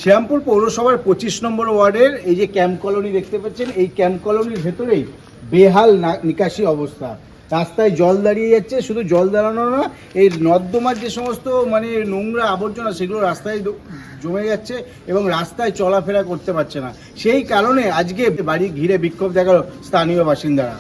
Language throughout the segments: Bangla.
শ্রীরামপুর পৌরসভার 25 নম্বর ওয়ার্ডের এই যে ক্যাম্প কলোনি দেখতে পাচ্ছেন, এই ক্যাম্প কলোনির ভেতরেই বেহাল নিকাশি অবস্থা। রাস্তায় জল দাঁড়িয়ে যাচ্ছে, শুধু জল দাঁড়ানো না, এই নর্দমার যে সমস্ত নোংরা আবর্জনা সেগুলো রাস্তায় জমে যাচ্ছে এবং রাস্তায় চলাফেরা করতে পারছে না। সেই কারণে আজকে বাড়ি ঘিরে বিক্ষোভ দেখালো স্থানীয় বাসিন্দারা।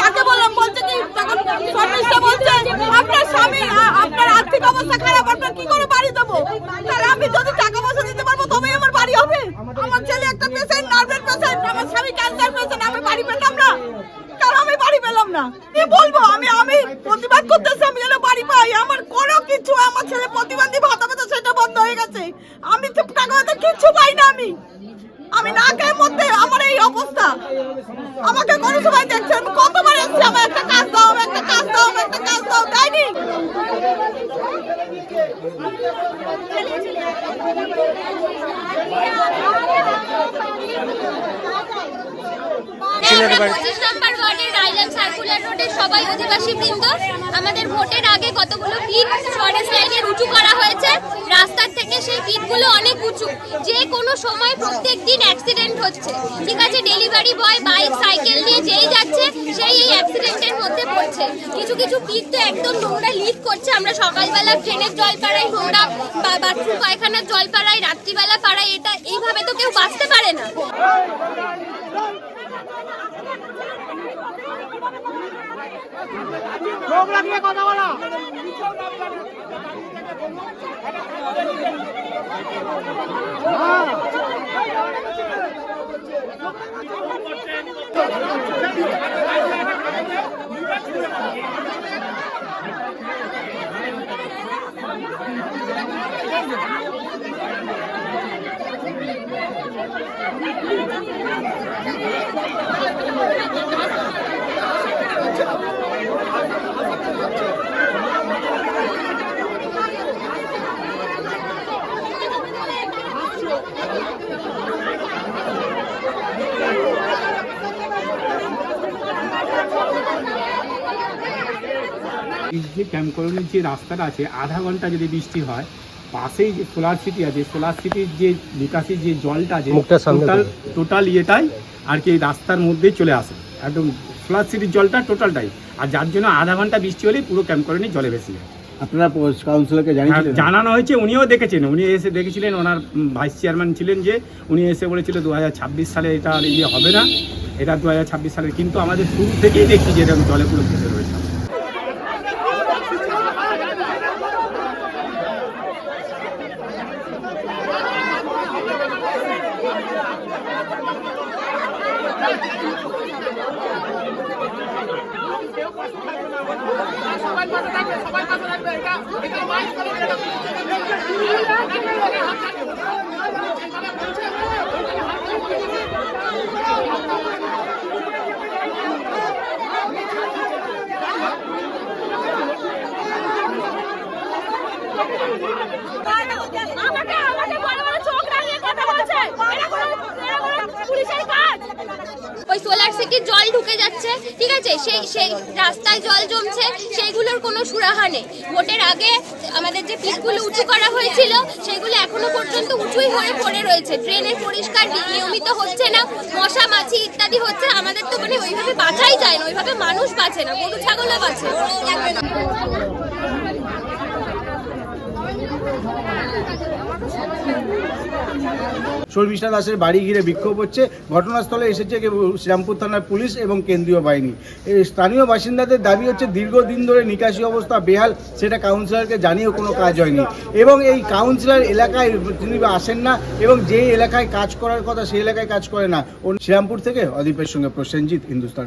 তাকে বললাম, বলছে কি বলছে আপনার স্বামী, আপনার আর্থিক অবস্থা খারাপ, আপনার কি করে বাড়ি দেবো? তাহলে আমি যদি টাকা পয়সা দিতে পারবো তবেই আমার বাড়ি হবে। আমার ছেলে একটা পেশেন্ট, নার্ভের পেশেন্ট, আমার স্বামী ক্যান্সার পেশেন্ট, আমি বাড়ি পেলাম না। কারণ আমি বাড়ি পেলাম না, কি বলবো? আমি প্রতিবাদ করতেছি, আমি যেন বাড়ি পাই। আমার কোনো কিছু, আমার ছেলে প্রতিবন্ধী ভাতা পেতো, সেটা বন্ধ হয়ে গেছে। আমি তো টাকা পয়সা কিচ্ছু পাই না। আমি না খেয়ে মধ্যে আমার এই অবস্থা। আমাকে কোনো সময় দেখছে, আমি কতবার এসেছি, আমার একটা কাজ দাও, একটা কাজ দাও, একটা কাজ দাও, দেয়নি। সবাই অধিবাসী বৃন্দ, আমাদের ভোটের আগে কতগুলো ইট ফরেস্ট লাইনে উঁচু করা হয়েছে। রাস্তার থেকে সেই ইটগুলো অনেক উঁচু, যে কোনো সময় প্রত্যেক দিন অ্যাক্সিডেন্ট হচ্ছে। ঠিক আছে, ডেলিভারি বয় বাইক সাইকেল নিয়ে যেই যাচ্ছে সেই এই অ্যাক্সিডেন্টের মধ্যে পড়ছে। কিছু কিছু পিট তো একদম নোংরা লিক করছে। আমরা সকালবেলা ট্রেনের জল পাড়াই, নোংরা বাথরুম পায়খানার জল পাড়াই, রাত্রিবেলা পাড়াই। এটা এইভাবে তো কেউ বাঁচতে পারে না। কথা বলা যে ক্যাম্প কলোনির যে রাস্তাটা আছে, আধা ঘন্টা যদি বৃষ্টি হয়, পাশেই যে সোলার সিটি আছে, সোলার সিটির যে নিকাশির যে জলটা আছে টোটাল ইয়েটাই আর কি রাস্তার মধ্যেই চলে আসে, একদম সোলার সিটির জলটা টোটালটাই। আর যার জন্য আধা ঘন্টা বৃষ্টি হলেই পুরো ক্যাম্প কলোনি জলে ভেসে যায়। আপনারা কাউন্সিলরকে জানানো হয়েছে, উনিও দেখেছেন, উনি এসে দেখেছিলেন। ওনার ভাইস চেয়ারম্যান ছিলেন, যে উনি এসে বলেছিল 2026 সালে এটা আর ইয়ে হবে না, এটা 2026 সালের। কিন্তু আমাদের শুরু থেকেই দেখছি যে এরকম জলে পুরো ভেসে রয়েছে। ওই সোলার সিটির জল ঢুকে যাচ্ছে, ঠিক আছে, সেই রাস্তায় জল জমছে, সেইগুলোর কোনো সুরাহা নেই। ভোটের আগে আমাদের যে পিচগুলো উঁচু করা হয়েছিল সেগুলো এখনো পর্যন্ত উঁচুই হয়ে পড়ে রয়েছে। ড্রেনের পরিষ্কার নিয়মিত হচ্ছে না, মশা মাছি ইত্যাদি হচ্ছে। আমাদের তো ওইভাবে বাঁচাই যায় না, ওইভাবে মানুষ বাঁচে না, গরু ছাগলও বাঁচে। শর্মিষ্ঠা দাসের বাড়ি ঘিরে বিক্ষোভ হচ্ছে। ঘটনাস্থলে এসেছে শ্রীরামপুর থানার পুলিশ এবং কেন্দ্রীয় বাহিনী। স্থানীয় বাসিন্দাদের দাবি হচ্ছে দীর্ঘদিন ধরে নিকাশি অবস্থা বেহাল, সেটা কাউন্সিলরকে জানিয়েও কোনো কাজ হয়নি এবং এই কাউন্সিলর এলাকায় তিনি আসেন না এবং যে এলাকায় কাজ করার কথা সেই এলাকায় কাজ করে না। শ্রীরামপুর থেকে অদীপের সঙ্গে প্রসেনজিৎ, হিন্দুস্তান।